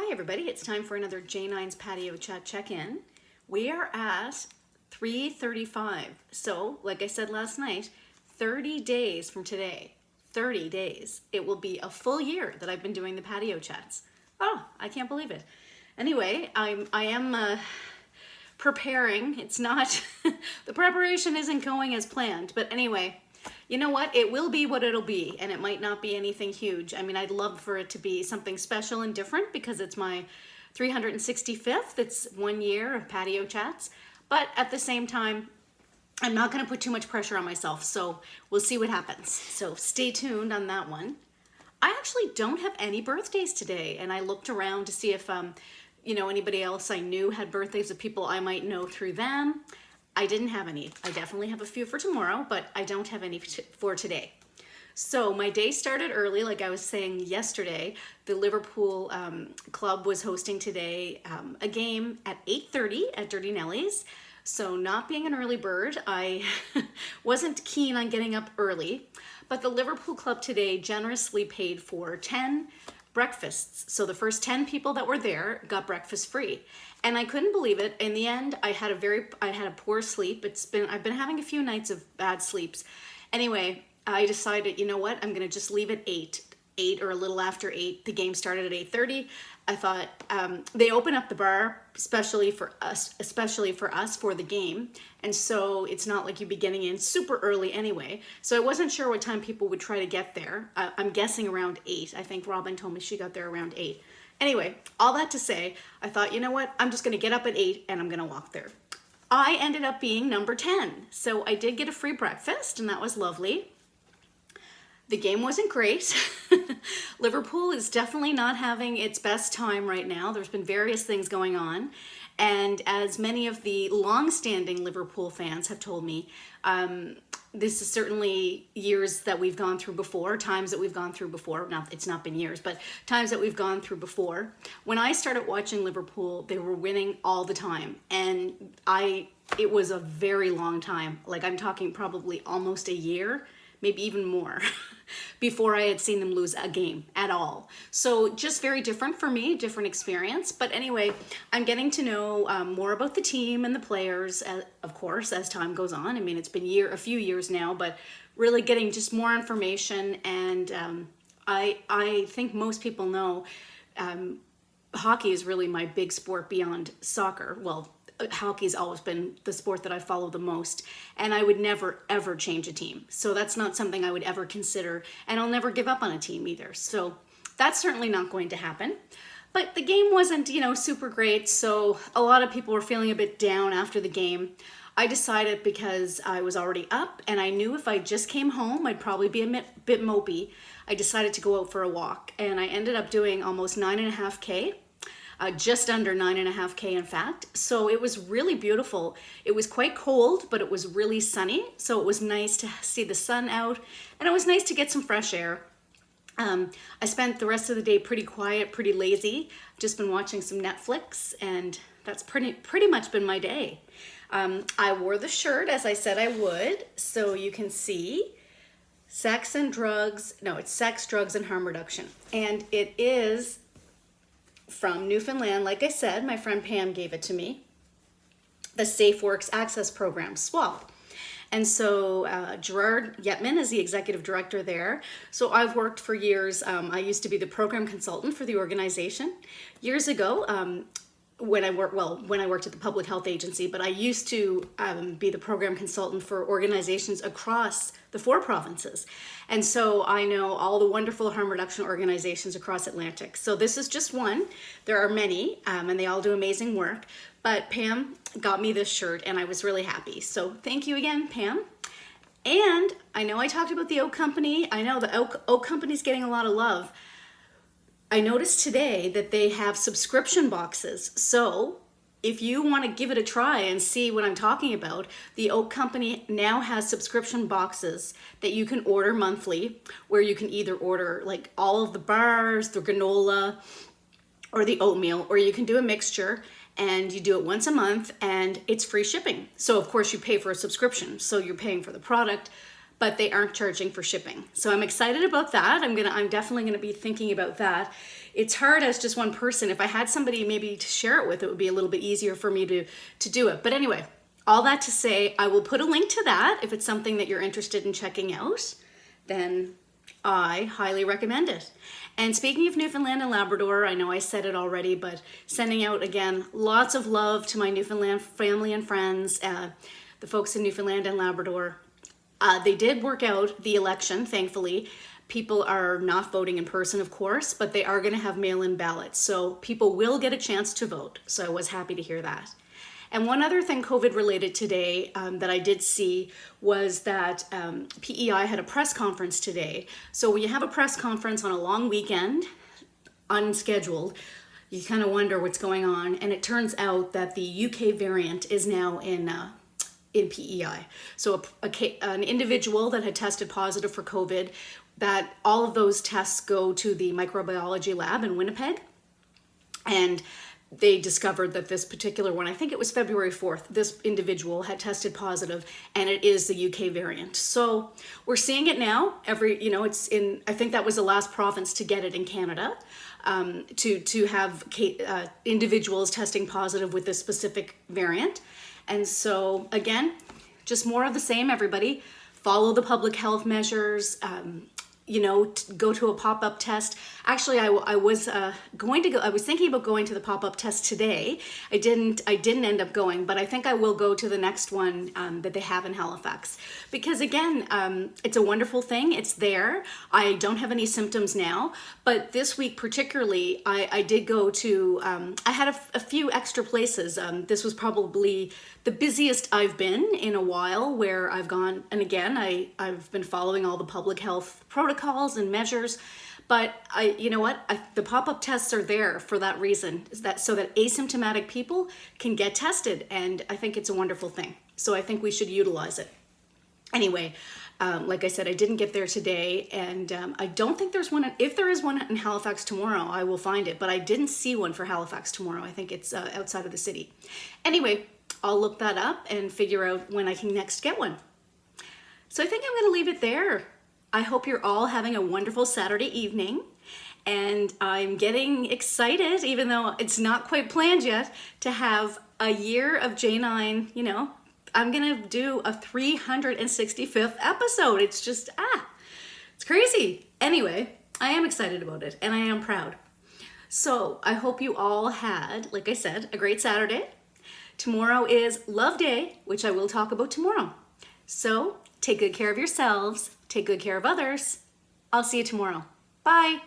Hi everybody, it's time for another J9’s Patio Chat check-in. We are at 3:35. So, like I said last night, 30 days from today, 30 days, it will be a full year that I've been doing the patio chats. Oh, I can't believe it. Anyway, I am preparing. It's not, the preparation isn't going as planned, but anyway, you know what? It will be what it'll be, and it might not be anything huge. I mean, I'd love for it to be something special and different because it's my 365th. It's 1 year of patio chats, but at the same time, I'm not going to put too much pressure on myself, so we'll see what happens. So stay tuned on that one. I actually don't have any birthdays today, and I looked around to see if anybody else I knew had birthdays of people I might know through them. I didn't have any. I definitely have a few for tomorrow, but I don't have any for today. So my day started early, like I was saying yesterday. The Liverpool club was hosting today a game at 8:30 at Dirty Nelly's. So not being an early bird, I wasn't keen on getting up early, but the Liverpool club today generously paid for 10 breakfasts. So the first 10 people that were there got breakfast free. And I couldn't believe it. In the end, I had a poor sleep. I've been having a few nights of bad sleeps. Anyway, I decided, you know what? I'm going to just leave at 8 or a little after 8. The game started at 8:30. I thought they open up the bar especially for us for the game. And so it's not like you'd be getting in super early anyway. So I wasn't sure what time people would try to get there. I'm guessing around 8. I think Robin told me she got there around 8. Anyway, all that to say, I thought, you know what? I'm just going to get up at 8 and I'm going to walk there. I ended up being number 10. So I did get a free breakfast and that was lovely. The game wasn't great. Liverpool is definitely not having its best time right now. There's been various things going on. And as many of the long-standing Liverpool fans have told me, this is certainly years that we've gone through before, times that we've gone through before. Now, it's not been years, but times that we've gone through before. When I started watching Liverpool, they were winning all the time. And it was a very long time. Like I'm talking probably almost a year, maybe even more, before I had seen them lose a game at all. So just very different for me, different experience. But anyway, I'm getting to know more about the team and the players, of course, as time goes on. I mean, it's been a few years now, but really getting just more information. And I think most people know hockey is really my big sport beyond soccer. Well, hockey's always been the sport that I follow the most, and I would never ever change a team. So that's not something I would ever consider, and I'll never give up on a team either. So that's certainly not going to happen. But the game wasn't, super great, so a lot of people were feeling a bit down after the game. I decided, because I was already up and I knew if I just came home I'd probably be a bit mopey, I decided to go out for a walk, and I ended up doing almost 9.5K. Just under 9.5K in fact. So it was really beautiful. It was quite cold, but it was really sunny. So it was nice to see the sun out, and it was nice to get some fresh air. I spent the rest of the day pretty quiet, pretty lazy. Just been watching some Netflix, and that's pretty much been my day. I wore the shirt as I said I would, so you can see sex, drugs, and harm reduction. And it is from Newfoundland. Like I said, my friend Pam gave it to me. The Safe Works Access Program, SWAP. And so Gerard Yetman is the executive director there. So I've worked for years. I used to be the program consultant for the organization. Years ago, when I worked at the public health agency, but I used to be the program consultant for organizations across the 4 provinces. And so I know all the wonderful harm reduction organizations across Atlantic. So this is just one. There are many, and they all do amazing work. But Pam got me this shirt, and I was really happy. So thank you again, Pam. And I know I talked about the Oak Company. I know the Oak Company's getting a lot of love. I noticed today that they have subscription boxes. So if you want to give it a try and see what I'm talking about, the Oak Company now has subscription boxes that you can order monthly, where you can either order like all of the bars, the granola, or the oatmeal, or you can do a mixture, and you do it once a month and it's free shipping. So of course you pay for a subscription. So you're paying for the product, but they aren't charging for shipping. So I'm excited about that. I'm definitely gonna be thinking about that. It's hard as just one person. If I had somebody maybe to share it with, it would be a little bit easier for me to do it. But anyway, all that to say, I will put a link to that. If it's something that you're interested in checking out, then I highly recommend it. And speaking of Newfoundland and Labrador, I know I said it already, but sending out again lots of love to my Newfoundland family and friends, the folks in Newfoundland and Labrador. They did work out the election, thankfully. People are not voting in person, of course, but they are going to have mail-in ballots. So people will get a chance to vote. So I was happy to hear that. And one other thing COVID related today that I did see was that PEI had a press conference today. So when you have a press conference on a long weekend, unscheduled, you kind of wonder what's going on. And it turns out that the UK variant is now in PEI. So an individual that had tested positive for COVID, that all of those tests go to the microbiology lab in Winnipeg. And they discovered that this particular one, I think it was February 4th, this individual had tested positive, and it is the UK variant. So we're seeing it now. It's in, I think that was the last province to get it in Canada, to have individuals testing positive with this specific variant. And so again, just more of the same, everybody. Follow the public health measures, go to a pop-up test. Actually, I was going to go. I was thinking about going to the pop-up test today. I didn't end up going, but I think I will go to the next one that they have in Halifax, because again, it's a wonderful thing. It's there. I don't have any symptoms now, but this week particularly, I did go to. I had a few extra places. This was probably the busiest I've been in a while, where I've gone, and again, I've been following all the public health protocols and measures, but the pop-up tests are there for that reason, so that asymptomatic people can get tested, and I think it's a wonderful thing. So I think we should utilize it. Anyway, like I said, I didn't get there today, and I don't think there's one. If there is one in Halifax tomorrow, I will find it, but I didn't see one for Halifax tomorrow. I think it's outside of the city. Anyway, I'll look that up and figure out when I can next get one. So I think I'm going to leave it there. I hope you're all having a wonderful Saturday evening, and I'm getting excited, even though it's not quite planned yet, to have a year of J9. I'm going to do a 365th episode. It's just, it's crazy. Anyway, I am excited about it, and I am proud. So I hope you all had, like I said, a great Saturday. Tomorrow is Love Day, which I will talk about tomorrow. So take good care of yourselves. Take good care of others. I'll see you tomorrow. Bye.